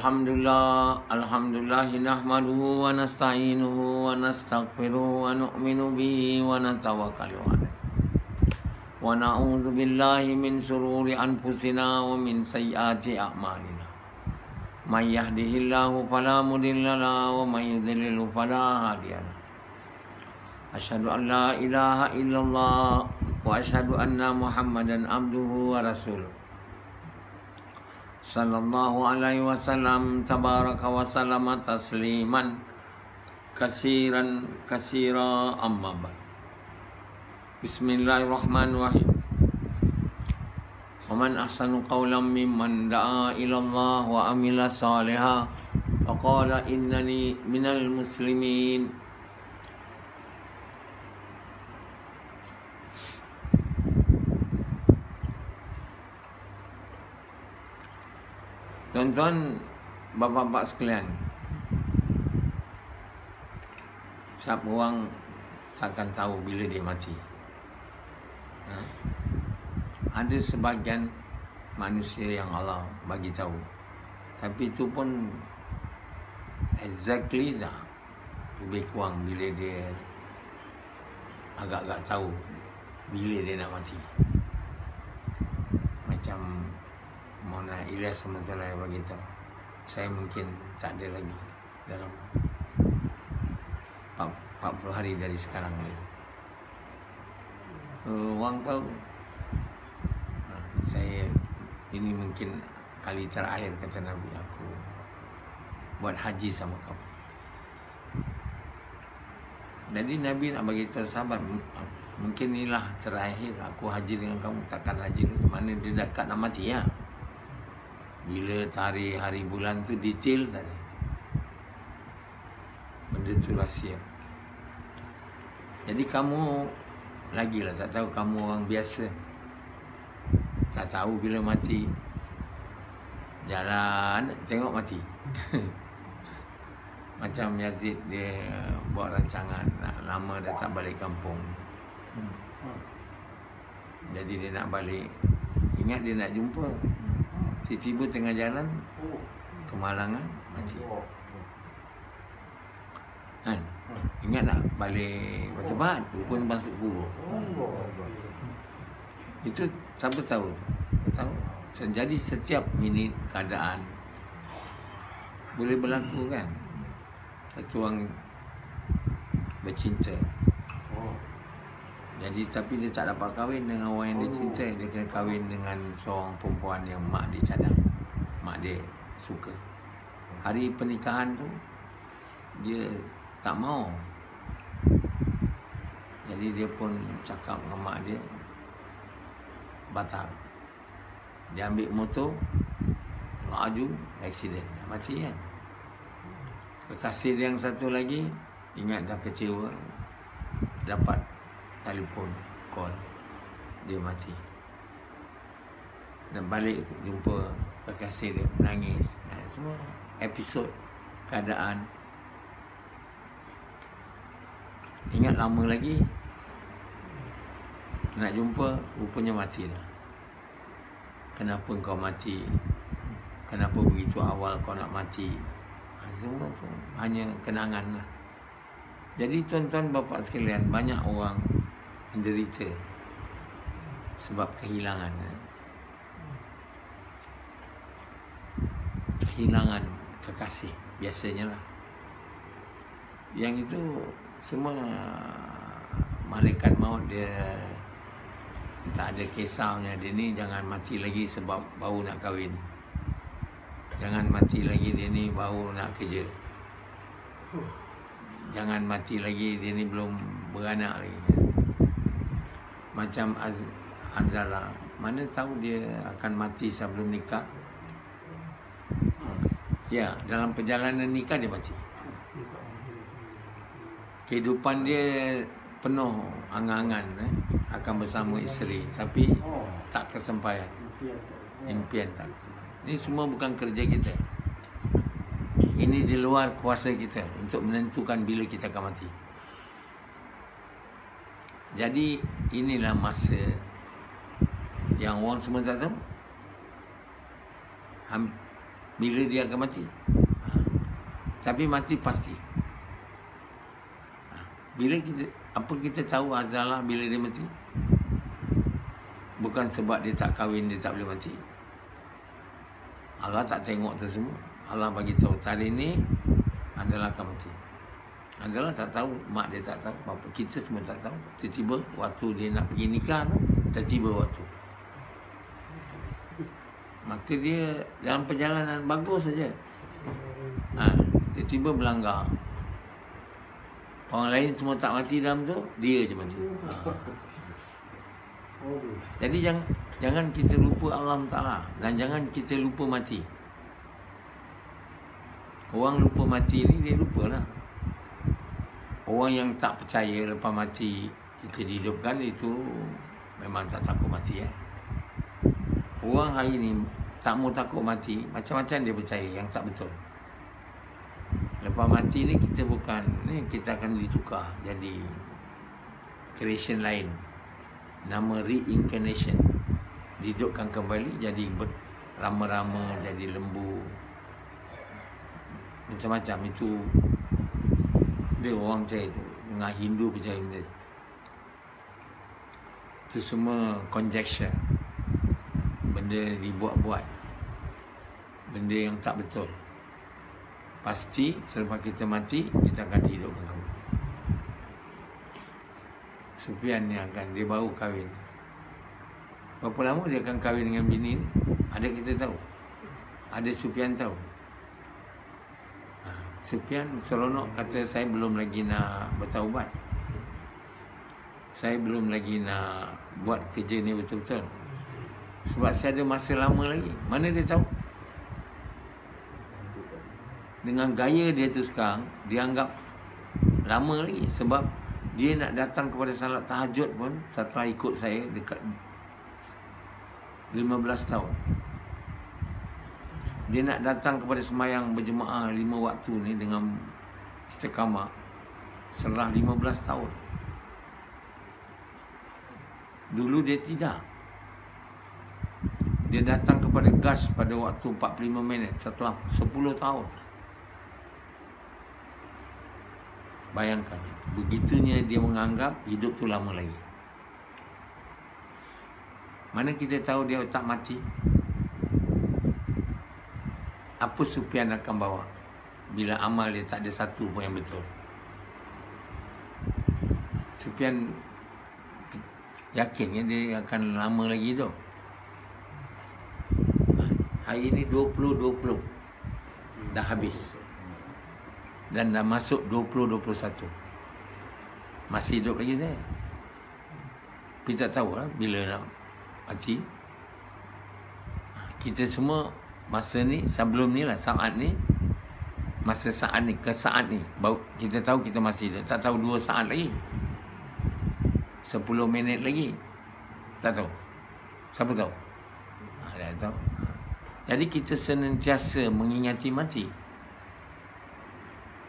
Alhamdulillahi nahmaduhu wa nasta'inuhu wa nastaghfiruhu wa nu'minu bihi wa natawakkalu alaihi. Wa na'udzu billahi min shururi anfusina wa min sayyiati a'malina. May yahdihillahu fala mudilla lahu wa may yudlil fala hadiya lahu. Asyhadu an la ilaha illallah wa asyhadu anna Muhammadan abduhu wa rasuluh. Sallallahu alaihi wasallam tabaraka wa sallama tasliman kasiran kasira amma ba'd. Bismillahirrahmanirrahim. Wa man ahsanu qawlan mimman da'a ila Allah wa amila salihan wa qala innani minal muslimin. Tuan-tuan, bapa-bapa sekalian, siapa orang takkan tahu bila dia mati. Ada sebahagian manusia yang Allah bagi tahu, tapi itu pun exactly dah lebih kurang bila dia agak-agak tahu bila dia nak mati. Macam Mona Ilyas sama saya bagi tahu, saya mungkin tak ada lagi dalam 40 hari dari sekarang ni. Orang tahu saya ini mungkin kali terakhir, kata Nabi, aku buat haji sama kamu. Jadi Nabi nak bagi tahu sahabat, mungkin inilah terakhir aku haji dengan kamu, takkan haji lagi. Mana dia dekat nak mati ya. Bila tarikh, hari, bulan tu detail tadi. Benda tu rahsia. Jadi kamu lagilah tak tahu, kamu orang biasa, tak tahu bila mati. Jalan tengok mati. Macam Yazid, dia buat rancangan nak lama dah tak balik kampung. Jadi dia nak balik, ingat dia nak jumpa, tiba-tiba tengah jalan kemalangan, mati. Kan? Ingat nak balik Batu-Bat, rupanya masuk kubur. Itu siapa tahu? Tahu. Jadi setiap minit keadaan boleh berlaku, kan? Satu orang bercinta, jadi tapi dia tak dapat kahwin dengan orang yang dia cinta. Dia kena kahwin dengan seorang perempuan yang mak dia cadang, mak dia suka. Hari pernikahan tu dia tak mau. Jadi dia pun cakap dengan mak dia, batal. Dia ambil motor, laju, aksiden, mati kan. Kekasih dia yang satu lagi ingat dah kecewa, dapat telefon call, dia mati. Dan balik jumpa kekasih dia, menangis. Semua episod keadaan. Ingat lama lagi nak jumpa, rupanya mati dah. Kenapa kau mati? Kenapa begitu awal kau nak mati? Semua tu hanya kenangan lah. Jadi tuan-tuan bapa sekalian, banyak orang menderita sebab kehilangan. Kehilangan kekasih biasanya lah. Yang itu semua malaikat maut dia tak ada kisahnya. Dia ni jangan mati lagi sebab baru nak kahwin, jangan mati lagi dia ni baru nak kerja, jangan mati lagi dia ni belum beranak lagi. Macam Anzala, mana tahu dia akan mati sebelum nikah. Ya, dalam perjalanan nikah dia mati. Kehidupan dia penuh angan-angan akan bersama isteri, tapi tak kesampaian. Impian tak kesampaian. Ini semua bukan kerja kita. Ini di luar kuasa kita untuk menentukan bila kita akan mati. Jadi inilah masa yang orang semua tak tahu. bila dia akan mati. Tapi mati pasti. Bila kita tahu azalah bila dia mati? Bukan sebab dia tak kahwin, dia tak boleh mati. Allah tak tengok tu semua. Allah bagi tahu tarikh ni adalah akan mati. Adalah tak tahu, mak dia tak tahu, bapa kita semua tak tahu. Tiba-tiba waktu dia nak pergi nikah tu, dah tiba waktu. Maka dia dalam perjalanan bagus saja. Dia tiba melanggar. Orang lain semua tak mati dalam tu, dia je mati. Jadi jangan kita lupa Allah Ta'ala. Dan jangan kita lupa mati. Orang lupa mati ni, dia lupalah. Orang yang tak percaya lepas mati kita dihidupkan, itu memang tak takut mati. Orang hari ni tak mau takut mati, macam-macam dia percaya yang tak betul. Lepas mati ni kita bukan ni, kita akan ditukar jadi creation lain. Nama reincarnation. Dihidupkan kembali jadi rama-rama, jadi lembu. Macam-macam itu. Dia orang percaya tu. Dengan Hindu percaya benda. Itu semua conjecture. Benda dibuat-buat. Benda yang tak betul. Pasti selepas kita mati, kita akan dihidupkan kembali. Sufyan ni dia baru kahwin. Berapa lama dia akan kahwin dengan bini ni? Ada kita tahu? Ada Sufyan tahu? Sufyan seronok kata, saya belum lagi nak bertaubat. Saya belum lagi nak buat kerja ni betul-betul. Sebab saya ada masa lama lagi. Mana dia tahu? Dengan gaya dia tu sekarang, dia anggap lama lagi. Sebab dia nak datang kepada salat tahajud pun setelah ikut saya dekat 15 tahun. Dia nak datang kepada sembahyang berjemaah 5 waktu ni dengan istiqamah setelah 15 tahun. Dulu dia tidak. Dia datang kepada gas pada waktu 45 minit setelah 10 tahun. Bayangkan, begitunya dia menganggap hidup tu lama lagi. Mana kita tahu dia tak mati? Apa Sufyan akan bawa bila amal dia tak ada satu pun yang betul? Sufyan yakin dia akan lama lagi hidup. Hari ni 2020 dah habis. Dan dah masuk 2021. Masih hidup lagi saya. Kita tak tahu lah bila nak mati. Kita semua masa ni, sebelum ni lah, saat ni, masa saat ni, ke saat ni, baru kita tahu kita masih hidup. Tak tahu 2 saat lagi, 10 minit lagi, tak tahu. Siapa tahu? Tak tahu. Jadi kita senantiasa mengingati mati.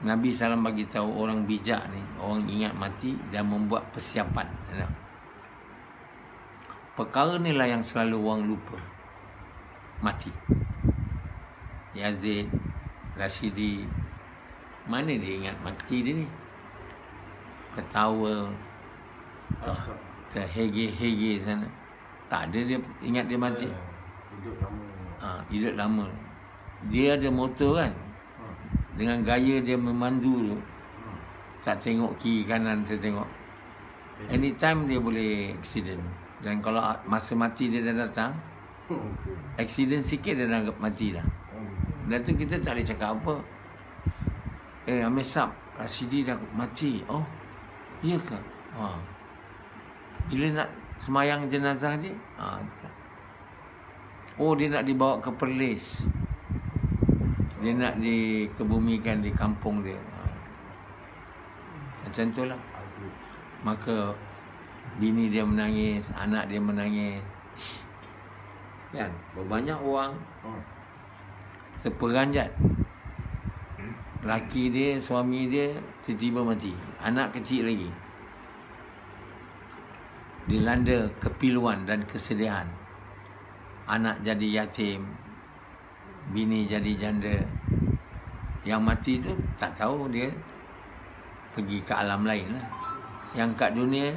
Nabi SAW bagi tahu orang bijak ni, orang ingat mati dan membuat persiapan. Perkara ni lah yang selalu orang lupa. Mati. Yazid, Rashidi, mana dia ingat mati dia ni? Ketawa, terhege-hege sana. Tak ada dia ingat dia mati. Hidup lama. Hidup lama. Dia ada motor kan? Dengan gaya dia memandu tu, tak tengok kiri kanan, saya tengok. Anytime dia boleh accident. Dan kalau masa mati dia dah datang, accident sikit dia dah mati dah. Dan tu kita tak boleh cakap apa. Amir Sab, Rashidi dah mati. Oh, iya ke? Bila nak semayang jenazah dia? Oh, dia nak dibawa ke Perlis. Dia nak dikebumikan di kampung dia. Macam tu lah. Maka bini dia menangis, anak dia menangis. Kan? Berbanyak orang terperanjat. Laki dia, suami dia tiba-tiba mati. Anak kecil lagi. Dilanda kepiluan dan kesedihan. Anak jadi yatim. bini jadi janda. Yang mati tu tak tahu, dia pergi ke alam lain lah. Yang kat dunia,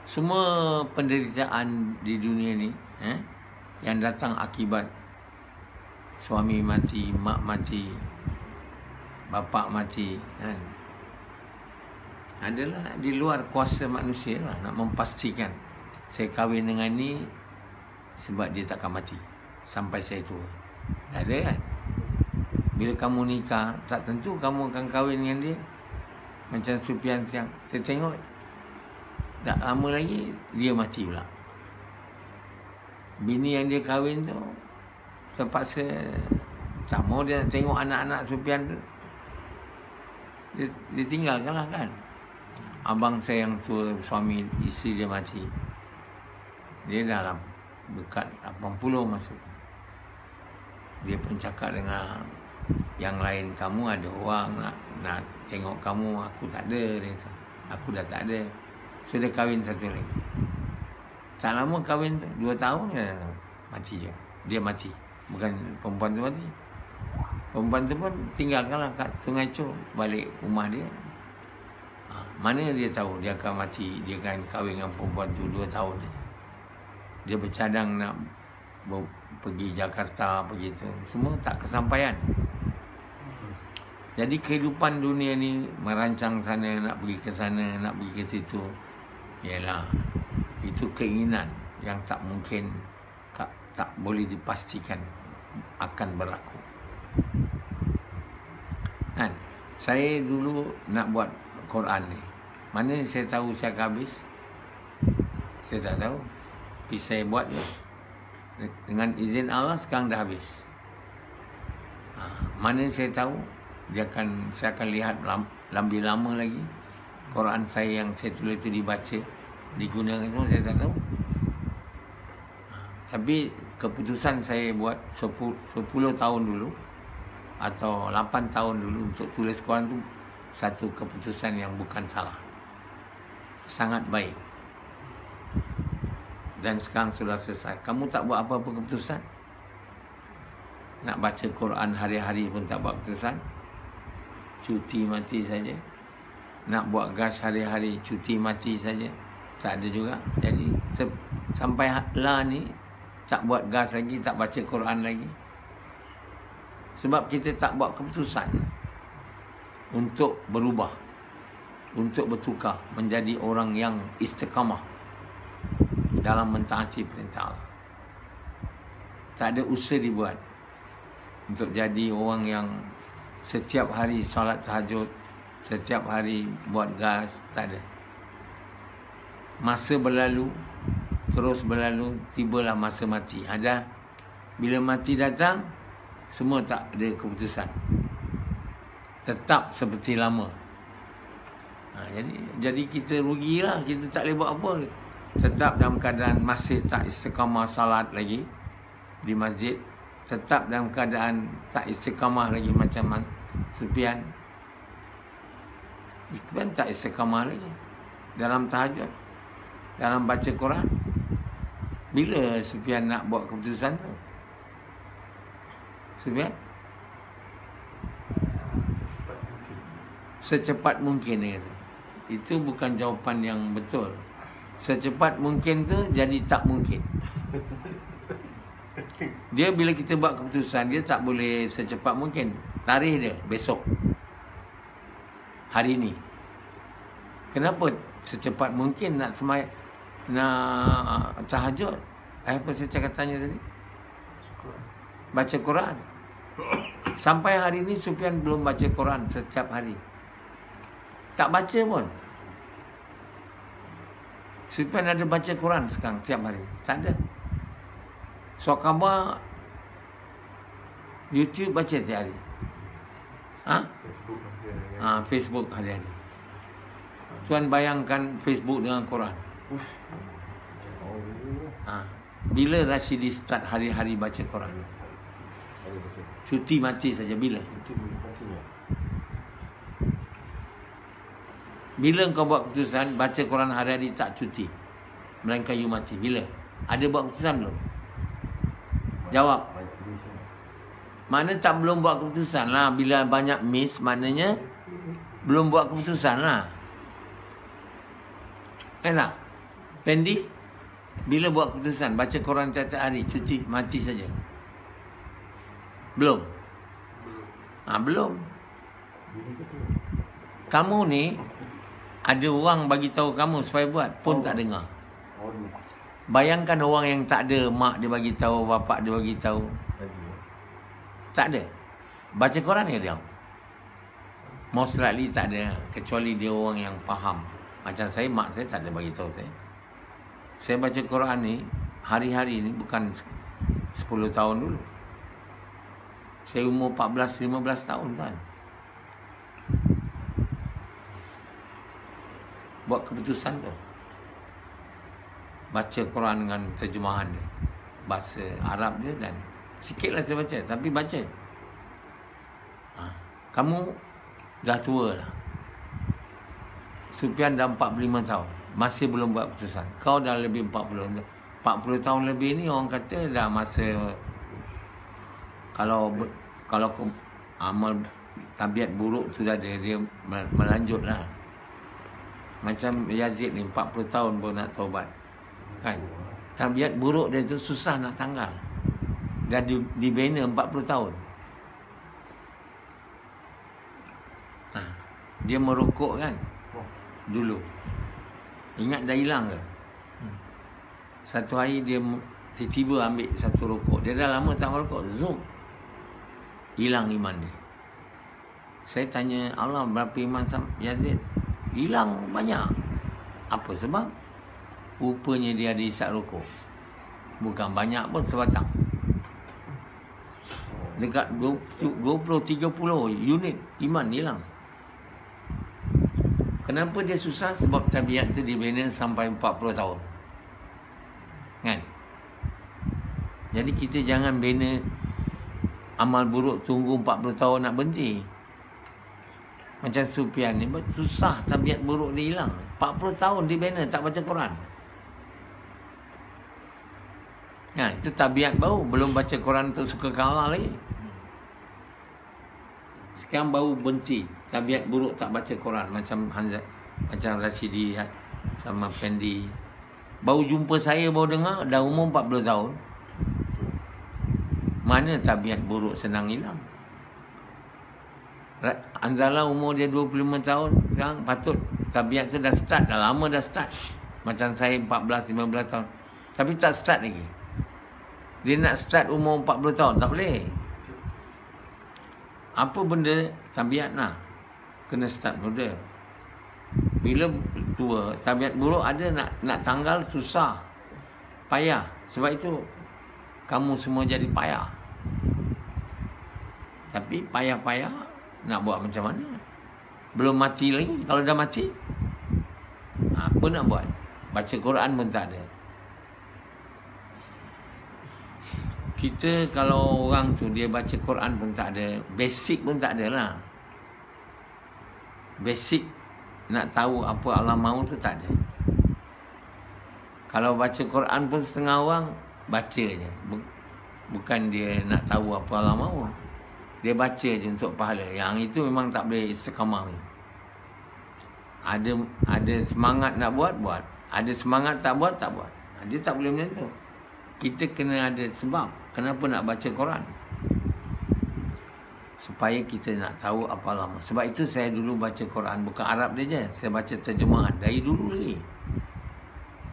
semua penderitaan di dunia ni yang datang akibat suami mati, mak mati, bapa mati kan, adalah di luar kuasa manusia lah nak memastikan saya kahwin dengan ni sebab dia takkan mati sampai saya tua. Tak ada kan. Bila kamu nikah, tak tentu kamu akan kahwin dengan dia. Macam Sufian siang, saya tengok tak lama lagi dia mati pula. Bini yang dia kahwin tu terpaksa tak mau dia tengok anak-anak Sufian tu. Dia tinggalkan lah kan. Abang saya yang tua, suami isteri dia mati. Dia dah dekat 80 masa tu. Dia pun cakap dengan yang lain, kamu ada orang nak tengok kamu, aku tak ada. Dia kata, aku dah tak ada. So dia kahwin satu lagi. Tak lama kahwin tu, 2 tahun je mati je. Dia mati. Bukan perempuan tu mati. Perempuan tu pun tinggalkanlah kat Sungai Chor, balik rumah dia. Mana dia tahu dia akan mati, dia akan kahwin dengan perempuan tu 2 tahun je. Dia bercadang nak pergi Jakarta, pergi tu. Semua tak kesampaian. Jadi kehidupan dunia ni merancang sana, nak pergi ke sana, nak pergi ke situ. Yalah, itu keinginan yang tak mungkin, tak boleh dipastikan akan berlaku. Kan? Saya dulu nak buat Quran ni. Mana saya tahu saya akan habis? Saya tak tahu. Tapi saya buat je. Dengan izin Allah sekarang dah habis. Mana saya tahu saya akan lihat lebih lama lagi Quran saya yang saya tulis itu dibaca, digunakan semua, saya tak tahu. Tapi keputusan saya buat 10 tahun dulu atau 8 tahun dulu untuk tulis Quran tu satu keputusan yang bukan salah. Sangat baik. Dan sekarang sudah selesai. Kamu tak buat apa-apa keputusan? Nak baca Quran hari-hari pun tak buat keputusan? Cuti mati saja. Nak buat gas hari-hari, cuti mati saja? Tak ada juga. Jadi sampai lah ni tak buat gas lagi, tak baca Quran lagi. Sebab kita tak buat keputusan untuk berubah, untuk bertukar menjadi orang yang istiqamah dalam mentaati perintah Allah. Tak ada usaha dibuat untuk jadi orang yang setiap hari solat tahajud, setiap hari buat gas. Tak ada. Masa berlalu, terus berlalu, tibalah masa mati. Ada. Bila mati datang, semua tak ada keputusan. Tetap seperti lama. Jadi kita rugilah. Kita tak boleh buat apa. Tetap dalam keadaan masih tak istiqamah salat lagi di masjid. Tetap dalam keadaan tak istiqamah lagi macam Sufian. Sufian tak istiqamah lagi dalam tahajud, dalam baca Quran. Bila Sufian nak buat keputusan tu? Sufian? Secepat mungkin dia kata. Itu bukan jawapan yang betul. Secepat mungkin tu jadi tak mungkin. Dia bila kita buat keputusan, dia tak boleh secepat mungkin. Tarikh dia besok, hari ni. Kenapa secepat mungkin nak nak tahajud? Apa saya cakap tanya tadi? Baca Quran. Sampai hari ni Sufian belum baca Quran setiap hari. Tak baca pun. Sufian ada baca Quran sekarang tiap hari? Tak ada. So khabar YouTube baca tiap hari. Facebook hari-hari. Tuan bayangkan Facebook dengan Quran. Bila Rashidi start hari-hari baca Quran? Cuti mati saja bila? Bila kau buat keputusan baca Quran hari-hari tak cuti, melainkan you mati? Bila? Ada buat keputusan belum? Jawab. Banyak miss ni. Mana tak belum buat keputusan lah. Bila banyak miss, maknanya belum buat keputusan lah. Kan tak? Pendi, bila buat keputusan? Baca Quran tiap-tiap hari, cuti, mati saja. Belum? Belum. Kamu ni, ada orang bagi tahu kamu supaya buat, pun tak dengar. Bayangkan orang yang tak ada, mak dia bagi tahu, bapak dia bagi tahu. Tak ada. Baca Quran ke dia? Most likely tak ada. Kecuali dia orang yang faham. Macam saya, mak saya tak ada bagi tahu saya. Saya baca Quran ni, hari-hari ni bukan 10 tahun dulu. Saya umur 14-15 tahun kan. Buat keputusan tu. Baca Quran dengan terjemahan dia. Bahasa Arab dia dan sikitlah saya baca, tapi baca. Kamu dah tua lah. Sufian dah 45 tahun. Masih belum buat keputusan. Kau dah lebih 40 tahun lebih ni orang kata dah masa. Kalau amal tabiat buruk tu dah dia melanjut lah. Macam Yazid ni 40 tahun pun nak taubat. Kan? Tabiat buruk dia tu susah nak tanggal. Dah dibina 40 tahun. Dia merokok kan dulu. Ingat dah hilang ke? Satu hari dia tiba-tiba ambil satu rokok. Dia dah lama tak merokok. Zoom. Hilang iman dia. Saya tanya Allah, berapa iman Yazid? Hilang banyak. Apa sebab? Rupanya dia ada isap rokok. Bukan banyak pun, sebatang. Dekat 20-30 unit iman hilang. Kenapa dia susah? Sebab tabiat tu dibina sampai 40 tahun. Kan? Jadi kita jangan bina amal buruk tunggu 40 tahun nak berhenti. Macam Sufian ni susah tabiat buruk dia hilang. 40 tahun dibina tak baca Quran. Nah, itu tabiat baru. Belum baca Quran tu suka kalah lagi. Sekarang baru benci. Tabiat buruk tak baca Quran. Macam Hamzah, macam Rashidi sama Pendi. Baru jumpa saya, baru dengar. Dah umur 40 tahun. Mana tabiat buruk senang hilang. Anzala umur dia 25 tahun. Sekarang patut. Tabiat tu dah start. Dah lama dah start. Macam saya 14-15 tahun. Tapi tak start lagi. Dia nak start umur 40 tahun. Tak boleh. Apa benda tabiat nak? Kena start muda. Bila tua, tabiat buruk ada nak tanggal susah. Payah. Sebab itu kamu semua jadi payah. Tapi payah-payah nak buat macam mana? Belum mati lagi. Kalau dah mati, apa nak buat? Baca Quran pun tak ada. Kita kalau orang tu dia baca Quran pun tak ada, basic pun tak ada lah. Basic nak tahu apa Allah mahu tu tak ada. Kalau baca Quran pun setengah orang baca je. Bukan dia nak tahu apa Allah mahu. Dia baca je untuk pahala. Yang itu memang tak boleh istiqamah. Ada semangat nak buat, buat. Ada semangat tak buat, tak buat. Dia tak boleh macam tu. Kita kena ada sebab. Kenapa nak baca Quran? Supaya kita nak tahu apa lama. Sebab itu saya dulu baca Quran. Bukan Arab dia je. Saya baca terjemahan. Dari dulu lagi.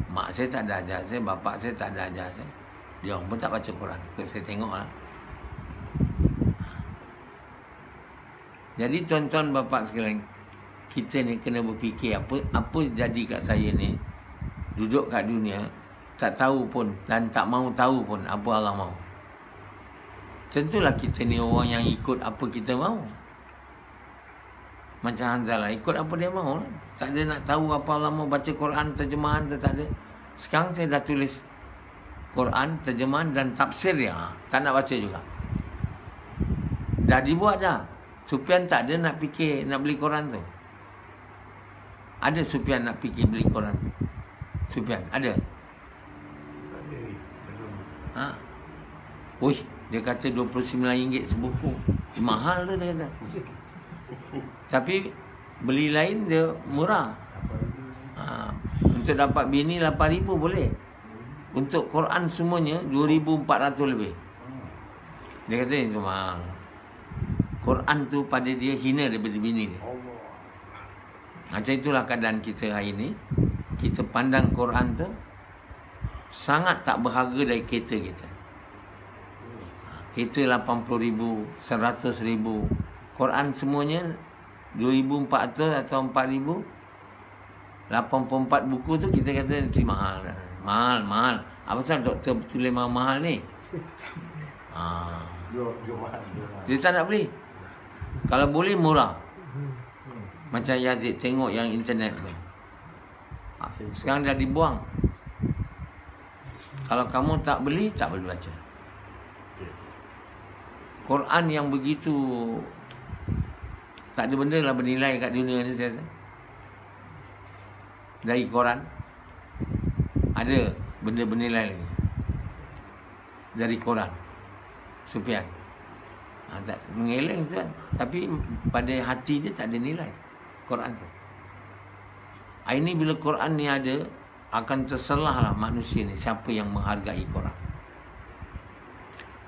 Mak saya tak ada ajar saya. Bapak saya tak ada ajar saya. Dia pun tak baca Quran. Saya tengok lah. Jadi tuan-tuan bapak sekalian, kita ni kena berfikir apa jadi kat saya ni. Duduk kat dunia. Tak tahu pun dan tak mahu tahu pun apa Allah mahu. Tentulah kita ni orang yang ikut apa kita mahu. Macam Hanzalah ikut apa dia mahu lah. Tak ada nak tahu apa Allah mahu. Baca Quran, terjemahan tu tak ada. Sekarang saya dah tulis Quran, terjemahan dan tafsir dia. Tak nak baca juga. Dah dibuat dah. Sufian tak ada nak fikir nak beli Quran tu. Ada Sufian nak fikir beli Quran tu? Sufian ada? Ha? Wih, dia kata RM29 sebuku. Mahal tu dia kata. Tapi beli lain dia murah. Untuk dapat bini 8,000 boleh. Untuk Quran semuanya 2,400 lebih. Dia kata itu mahal. Quran tu pada dia hina daripada bini dia. Macam itulah keadaan kita hari ni. Kita pandang Quran tu sangat tak berharga dari kereta kita. Kereta 80,000, 100,000. Quran semuanya 2,400 atau 4,000. 84 buku tu kita kata itu mahal. Mahal. Apa pasal doktor tulis mahal ni? Dia tak nak beli. Kalau boleh murah. Macam Yazid tengok yang internet tu. Sekarang dah dibuang. Kalau kamu tak beli, tak boleh baca. Quran yang begitu tak ada benda lah bernilai kat dunia ni saya rasa. Dari Quran ada benda bernilai lagi dari Quran. Sufyan tak mengeleng Ustaz, tapi pada hati dia tak ada nilai Quran tu. Ini bila Quran ni ada, akan terselah lah manusia ni siapa yang menghargai Quran.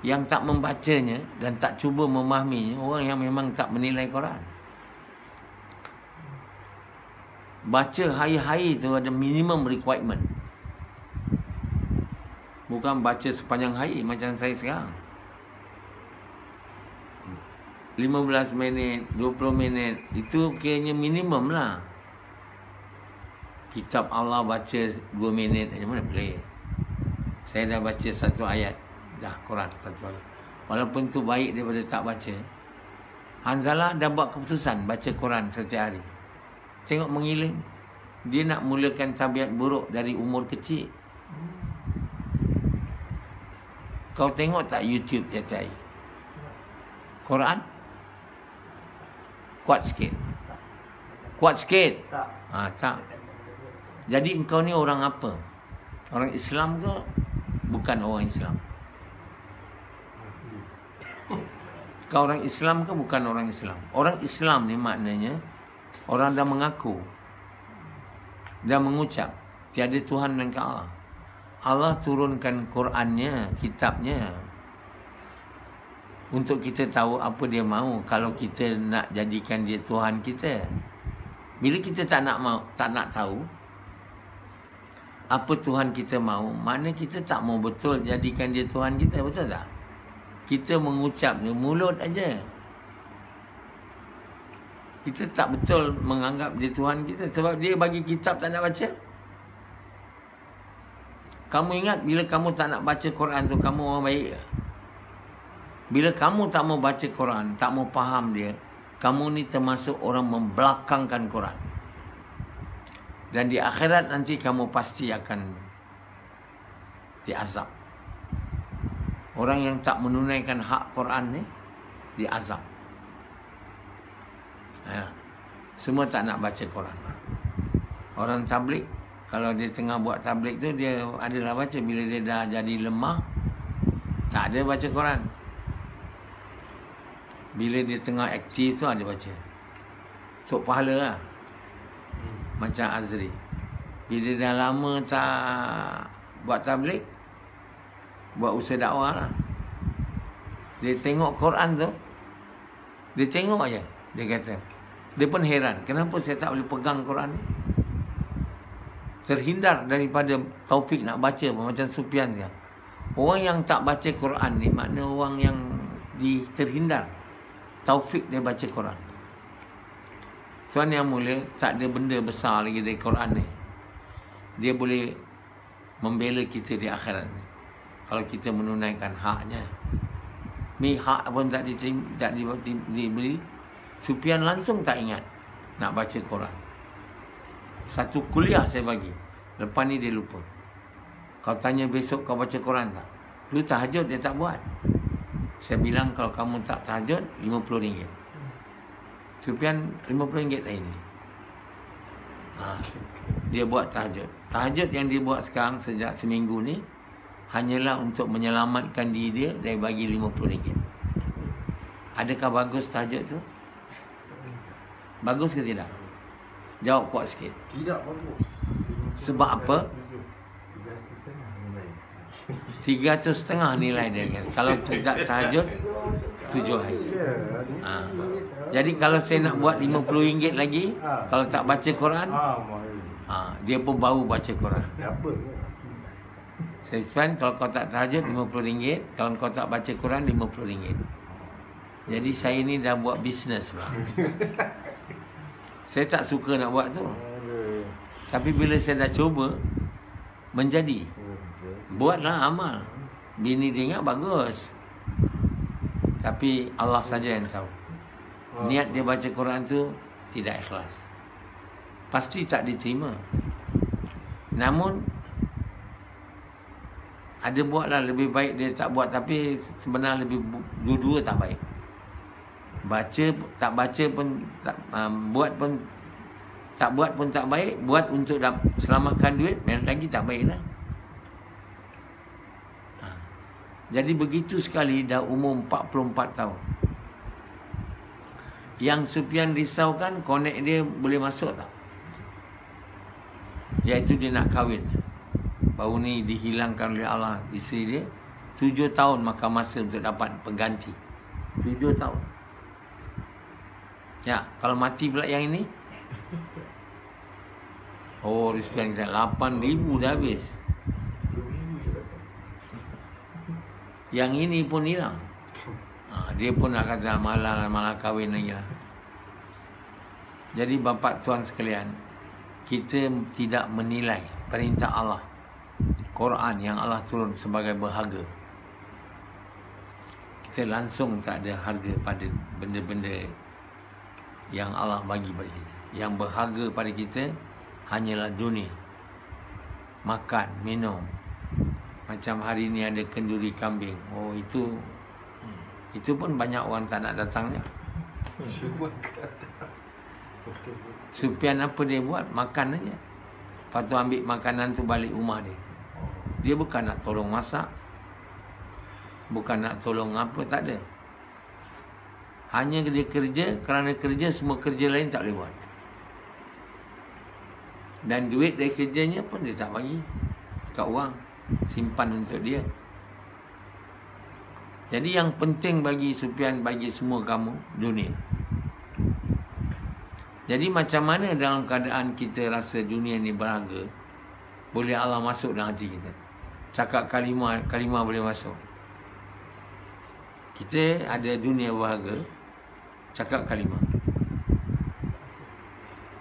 Yang tak membacanya dan tak cuba memahaminya, orang yang memang tak menilai Quran. Baca hari-hari tu ada minimum requirement. Bukan baca sepanjang hari macam saya sekarang. 15 minit, 20 minit, itu kiranya minimum lah. Kitab Allah baca 2 minit aja mana boleh. Saya dah baca satu ayat, dah Quran satu ayat. Walaupun tu baik daripada tak baca. Hanzalah dah buat keputusan baca Quran setiap hari. Tengok mengiling. Dia nak mulakan tabiat buruk dari umur kecil. Kau tengok tak YouTube tiap-tiap hari? Quran? Kuat sikit. Kuat sikit. Tak. Jadi engkau ni orang apa? Orang Islam ke? Bukan orang Islam. Kau orang Islam ke? Bukan orang Islam. Orang Islam ni maknanya orang dah mengaku, dah mengucap tiada Tuhan melainkan Allah. Allah turunkan Qurannya, kitabnya, untuk kita tahu apa dia mahu. Kalau kita nak jadikan dia Tuhan kita, bila kita tak nak tahu apa Tuhan kita mahu, makna kita tak mau betul jadikan dia Tuhan kita, betul tak? Kita mengucap mulut aja. Kita tak betul menganggap dia Tuhan kita sebab dia bagi kitab tak nak baca. Kamu ingat bila kamu tak nak baca Quran tu, kamu orang baik ke? Bila kamu tak mau baca Quran, tak mau faham dia, kamu ni termasuk orang membelakangkan Quran. Dan di akhirat nanti kamu pasti akan diazab. Orang yang tak menunaikan hak Quran ni diazab. Semua tak nak baca Quran. Orang tabligh, kalau dia tengah buat tabligh tu, dia adalah baca. Bila dia dah jadi lemah, tak ada baca Quran. Bila dia tengah aktif tu ada baca. Sok pahala lah. Macam Azri. Bila dah lama tak buat tabligh, buat usaha dakwah lah, dia tengok Quran tu, dia tengok aja. Dia kata, dia pun heran, kenapa saya tak boleh pegang Quran ni? Terhindar daripada taufik nak baca macam Sufyan dia. Orang yang tak baca Quran ni makna orang yang terhindar taufik dia baca Quran. Tuan yang mulia, tak ada benda besar lagi dari Quran ni. Dia boleh membela kita di akhirat ni, kalau kita menunaikan haknya. Ni hak pun tak diberi. Sufyan langsung tak ingat nak baca Quran. Satu kuliah saya bagi, lepas ni dia lupa. Kau tanya besok kau baca Quran tak? Dulu tahajud dia tak buat. Saya bilang kalau kamu tak tahajud, RM50. Sufyan RM50 lah ini. Dia buat tahajud. Tahajud yang dia buat sekarang sejak seminggu ni, hanyalah untuk menyelamatkan diri dia dari bagi RM50. Adakah bagus tahajud tu? Bagus ke tidak? Jawab kuat sikit. Tidak bagus. Sebab apa? 300.5 nilai dia kan. Kalau tidak tahajud 7 hari. Jadi kalau saya nak buat RM50 lagi, kalau tak baca Quran, dia pun baru baca Quran. Saya explain, kalau kau tak tahajud RM50, kalau kau tak baca Quran RM50. Jadi saya ni dah buat bisnes lah. Saya tak suka nak buat tu. Tapi bila saya dah cuba, menjadi. Buatlah amal. Bini dia ingat bagus. Tapi Allah saja yang tahu. Niat dia baca Quran tu tidak ikhlas. Pasti tak diterima. Namun ada buatlah, lebih baik dia tak buat. Tapi sebenarnya lebih dua-dua tak baik. Baca tak baca pun tak, buat pun tak buat pun tak baik. Buat untuk selamatkan duit lagi tak baik lah. Jadi begitu sekali dah umur 44 tahun. Yang Sufyan risaukan, konek dia boleh masuk tak? Iaitu dia nak kahwin. Baru ni dihilangkan oleh Allah isteri dia. 7 tahun maka masa untuk dapat pengganti. 7 tahun. Ya, kalau mati pula yang ini. Oh, Sufyan kata 8,000 dah habis. Yang ini pun hilang. Dia pun nak kata malah kahwin lagi lah. Jadi bapa tuan sekalian, kita tidak menilai perintah Allah, Quran yang Allah turun sebagai berharga. Kita langsung tak ada harga pada benda-benda yang Allah bagi pada kita. Yang berharga pada kita hanyalah dunia. Makan, minum. Macam hari ni ada kenduri kambing. Oh, itu pun banyak orang tak nak datangnya. Sufyan apa dia buat? Makan aja. Lepas tu ambil makanan tu balik rumah dia. Dia bukan nak tolong masak. Bukan nak tolong apa, tak ada. Hanya dia kerja, kerana kerja semua kerja lain tak boleh buat. Dan duit dari kerjanya pun dia tak bagi kat orang. Simpan untuk dia. Jadi yang penting bagi Sufyan, bagi semua kamu, dunia. Jadi macam mana dalam keadaan kita rasa dunia ni berharga, boleh Allah masuk dalam hati kita. Cakap kalimah boleh masuk. Kita ada dunia berharga, cakap kalimah.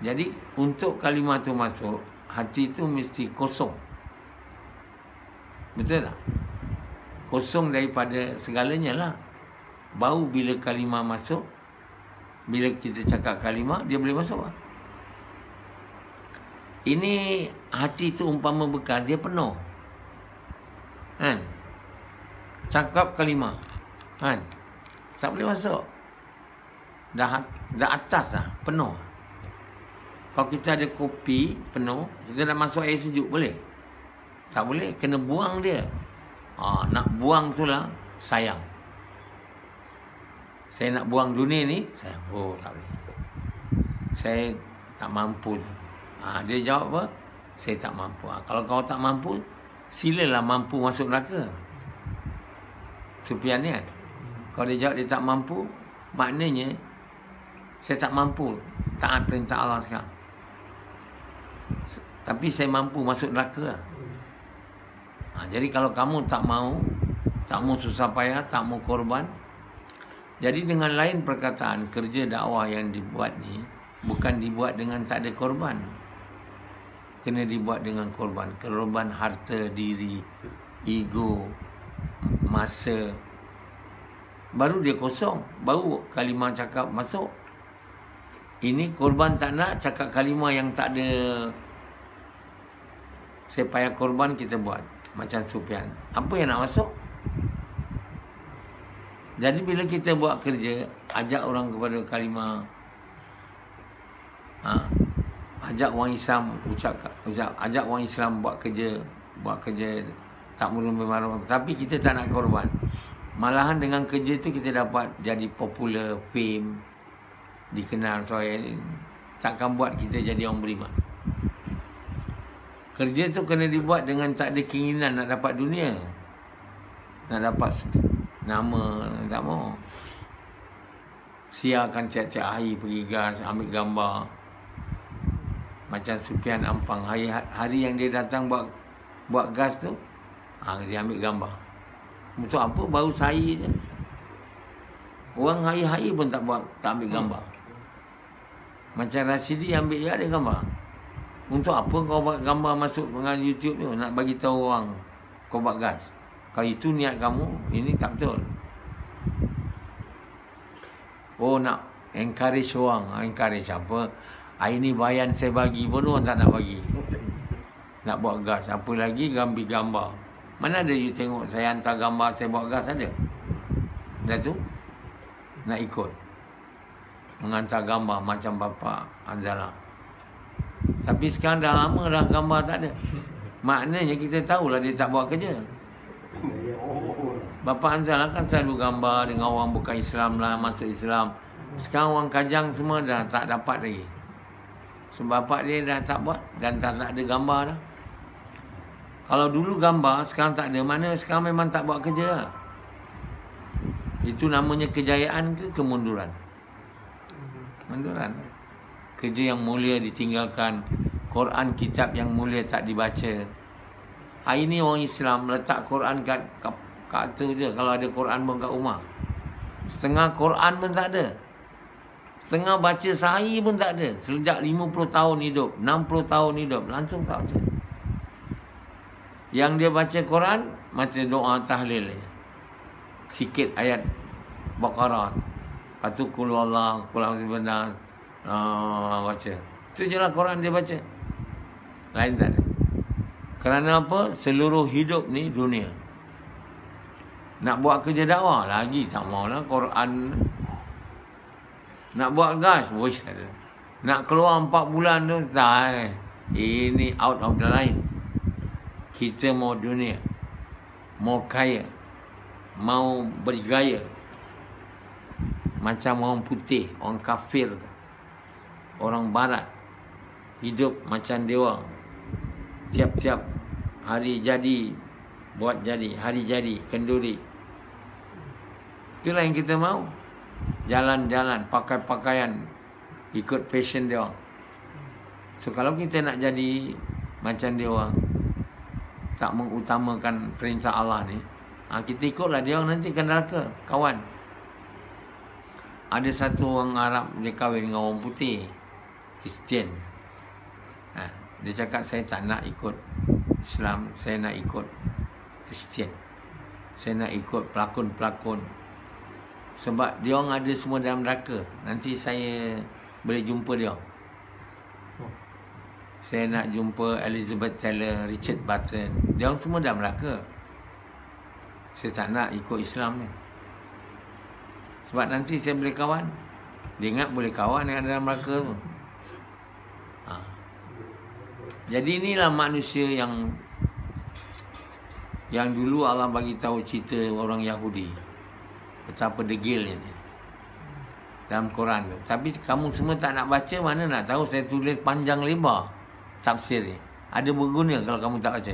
Jadi untuk kalimah tu masuk, hati tu mesti kosong. Betul tak? Kosong daripada segalanya lah. Baru bila kalimah masuk, bila kita cakap kalimah, dia boleh masuk lah. Ini hati tu umpama bekas, dia penuh. Kan? Cakap kalimah. Kan? Tak boleh masuk. Dah atas lah, penuh. Kalau kita ada kopi penuh, kita nak masuk air sejuk, boleh? Tak boleh, kena buang dia. Nak buang tu lah sayang. Saya nak buang dunia ni, sayang. Oh, tak boleh. Saya tak mampu. Dia jawab apa? Saya tak mampu. Kalau kau tak mampu, silalah mampu masuk neraka. Sufyan ni kan. Kalau dia jawab dia tak mampu, maknanya saya tak mampu taat perintah Allah sekarang. Tapi saya mampu masuk neraka lah. Jadi kalau kamu tak mau susah payah, tak mau korban. Jadi dengan lain perkataan, kerja dakwah yang dibuat ni bukan dibuat dengan tak ada korban. Kena dibuat dengan korban. Korban harta, diri, ego, masa. Baru dia kosong. Baru kalimah cakap masuk. Ini korban tak nak, cakap kalimah yang tak ada. Saya payah korban, kita buat. Macam Sufyan. Apa yang nak masuk? Jadi bila kita buat kerja, ajak orang kepada kalimah. Ajak orang Islam ajak orang Islam buat kerja tak menemui maruf, tapi kita tak nak korban. Malahan dengan kerja tu kita dapat jadi popular, fame, dikenal. Soal takkan buat kita jadi orang beriman. Kerja tu kena dibuat dengan tak ada keinginan nak dapat dunia, nak dapat nama, tak mau. Siarkan tiap-tiap hari pergi gas, ambil gambar. Macam Sufian Ampang, hari yang dia datang buat gas tu, dia ambil gambar. Untuk apa? Baru sehari je. Orang hari-hari pun tak ambil gambar. Macam Rasidi ambil je ada gambar. Untuk apa kau buat gambar masuk dengan YouTube tu? Nak bagi tahu orang kau buat gas. Kalau itu niat kamu, ini tak betul. Oh, nak encourage orang. Encourage apa? Hari ni bayan saya bagi pun orang tak nak bagi. Nak buat gas. Apa lagi ambil gambar. Mana ada you tengok saya hantar gambar saya buat gas, ada? Dah tu nak ikut menghantar gambar macam Bapa Anzala. Tapi sekarang dah lama dah gambar tak ada. Maknanya kita tahulah dia tak buat kerja. Bapa Anzala kan selalu gambar dengan orang bukan Islam lah, masuk Islam. Sekarang orang Kajang semua dah tak dapat lagi. Sebab bapak dia dah tak buat dan tak ada gambar dah. Kalau dulu gambar, sekarang tak ada. Mana sekarang memang tak buat kerja lah. Itu namanya kejayaan ke kemunduran? Kemunduran. Kerja yang mulia ditinggalkan. Quran kitab yang mulia tak dibaca. Hari ni orang Islam letak Quran kat tu je. Kalau ada Quran pun kat rumah. Setengah Quran pun tak ada. Setengah baca sehari pun tak ada. Sejak 50 tahun hidup, 60 tahun hidup, langsung tak baca. Yang dia baca Quran, macam doa tahlil. Sikit ayat Baqarah. Lepas tu Qul Huwallah, Qul A'udzu Birabbil Falaq, baca. Itu je lah Quran dia baca. Lain tak ada. Kerana apa? Seluruh hidup ni dunia. Nak buat kerja dakwah lagi tak maulah Quran. Nak buat gas, wish ada. Nak keluar 4 bulan tu, tak. Ini out of the line. Kita mau dunia, mau kaya, mau bergaya. Macam orang putih, orang kafir, orang barat. Hidup macam dewa. Tiap-tiap hari jadi, buat jadi, hari jadi, kenduri. Itulah yang kita mau. Jalan-jalan, pakai pakaian, ikut fashion dia orang. So kalau kita nak jadi macam dia orang, tak mengutamakan perintah Allah ni, kita ikutlah dia orang, nanti kan neraka. Kawan, ada satu orang Arab, dia kahwin dengan orang putih, Kristian. Dia cakap, saya tak nak ikut Islam, saya nak ikut Kristian. Saya nak ikut pelakon-pelakon. Sebab dia orang ada semua dalam neraka. Nanti saya boleh jumpa dia. Saya nak jumpa Elizabeth Taylor, Richard Burton. Dia orang semua dalam neraka. Saya tak nak ikut Islam ni. Sebab nanti saya boleh kawan. Dia ingat boleh kawan dengan dalam neraka tu. Jadi inilah manusia yang dulu Allah bagi tahu cerita orang Yahudi. Betapa degilnya dia dalam Quran tu. Tapi kamu semua tak nak baca, mana nak tahu saya tulis panjang lebar tafsir ni. Ada berguna kalau kamu tak baca?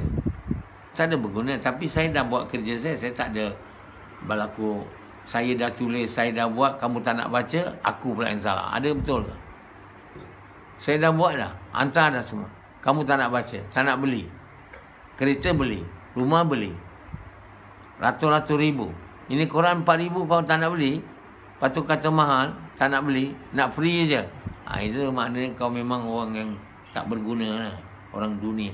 Tak ada berguna. Tapi saya dah buat kerja saya tak ada berlaku. Saya dah tulis, saya dah buat, kamu tak nak baca, aku pula yang salah. Ada betul ke? Saya dah buat dah, hantar dah semua. Kamu tak nak baca, tak nak beli. Kereta beli, rumah beli, ratus-ratus ribu. Ini Quran 4,000 kau tak nak beli. Lepas tu kata mahal, tak nak beli, nak free je. Itu maknanya kau memang orang yang tak berguna lah. Orang dunia.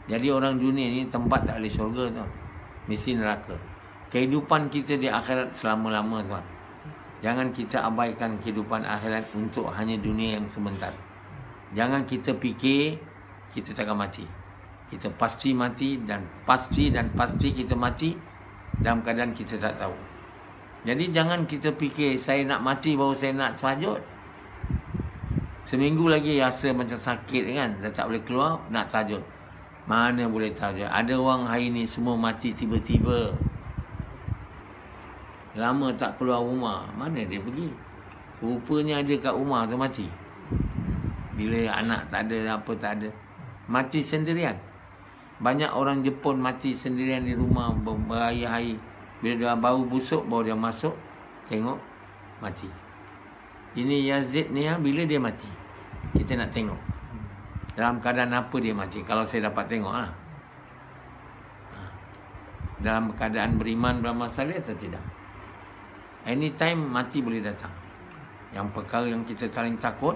Jadi orang dunia ni tempat tak boleh syurga tu. Mesti neraka. Kehidupan kita di akhirat selama-lama tuan. Jangan kita abaikan kehidupan akhirat untuk hanya dunia yang sebentar. Jangan kita fikir kita takkan mati. Kita pasti mati dan pasti kita mati dalam keadaan kita tak tahu. Jadi jangan kita fikir saya nak mati baru saya nak tahajud. Seminggu lagi rasa macam sakit kan, dah tak boleh keluar, nak tahajud. Mana boleh tahu je. Ada orang hari ni semua mati tiba-tiba. Lama tak keluar rumah. Mana dia pergi? Rupanya ada kat rumah tu mati. Bila anak tak ada, apa tak ada. Mati sendirian. Banyak orang Jepun mati sendirian di rumah berhari-hari. Bila dia baru busuk, baru dia masuk. Tengok, mati. Ini Yazid ni, bila dia mati? Kita nak tengok. Dalam keadaan apa dia mati? Kalau saya dapat tengok lah. Dalam keadaan beriman, beramal saleh atau tidak? Anytime mati boleh datang. Yang perkara yang kita paling takut,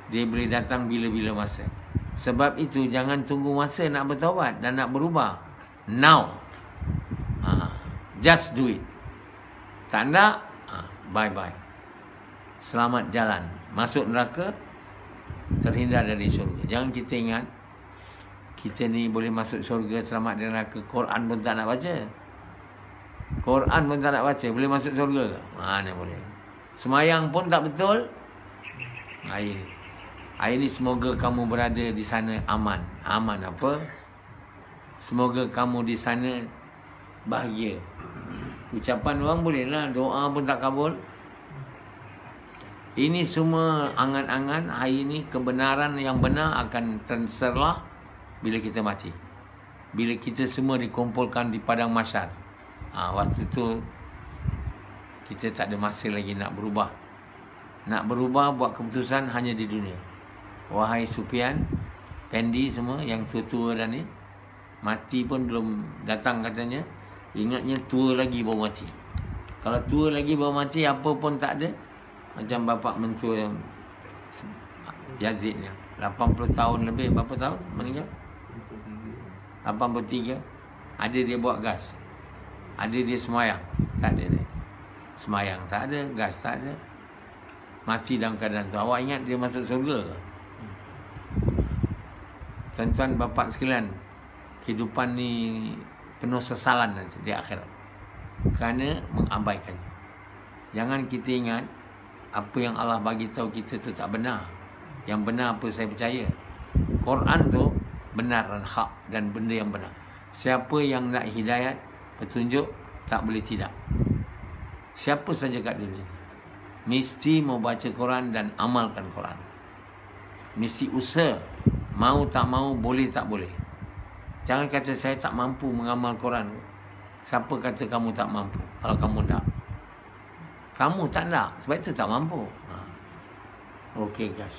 dia boleh datang bila-bila masa. Sebab itu jangan tunggu masa nak bertaubat dan nak berubah. Now. Just do it. Tak nak, bye-bye. Selamat jalan. Masuk neraka, terhindar dari syurga. Jangan kita ingat, kita ni boleh masuk syurga, selamat dari neraka. Quran pun tak nak baca. Quran pun tak nak baca, boleh masuk syurga ke? Mana boleh. Semayang pun tak betul. Hari ni semoga kamu berada di sana aman. Aman apa? Semoga kamu di sana bahagia. Ucapan orang bolehlah, doa pun tak kabul. Ini semua angan-angan. Hari ini kebenaran yang benar akan terserlah bila kita mati. Bila kita semua dikumpulkan di padang mahsyar. Waktu tu kita tak ada masa lagi nak berubah. Nak berubah, buat keputusan hanya di dunia. Wahai Sufian, Pendi semua yang tua-tua dah ni, mati pun belum datang katanya. Ingatnya tua lagi baru mati. Kalau tua lagi baru mati, apa pun tak ada. Macam bapak mentua yang Yazid ni, 80 tahun lebih. Berapa tahun meninggal? 83. Ada dia buat gas. Ada dia semayang. Tak ada dia. Semayang tak ada, gas tak ada. Mati dalam keadaan tu. Awak ingat dia masuk surga ke? Tuan-tuan bapak sekalian, kehidupan ni penuh sesalan nanti di akhirat. Kerana mengabaikannya. Jangan kita ingat apa yang Allah bagi tahu kita tu tak benar. Yang benar apa saya percaya. Quran tu benar dan hak dan benda yang benar. Siapa yang nak hidayat, petunjuk, tak boleh tidak. Siapa saja kat dunia mesti mau baca Quran dan amalkan Quran. Mesti usaha. Mau tak mau, boleh tak boleh. Jangan kata saya tak mampu mengamal Quran. Siapa kata kamu tak mampu? Kalau kamu tak, kamu tak nak. Sebab itu tak mampu. Okey guys.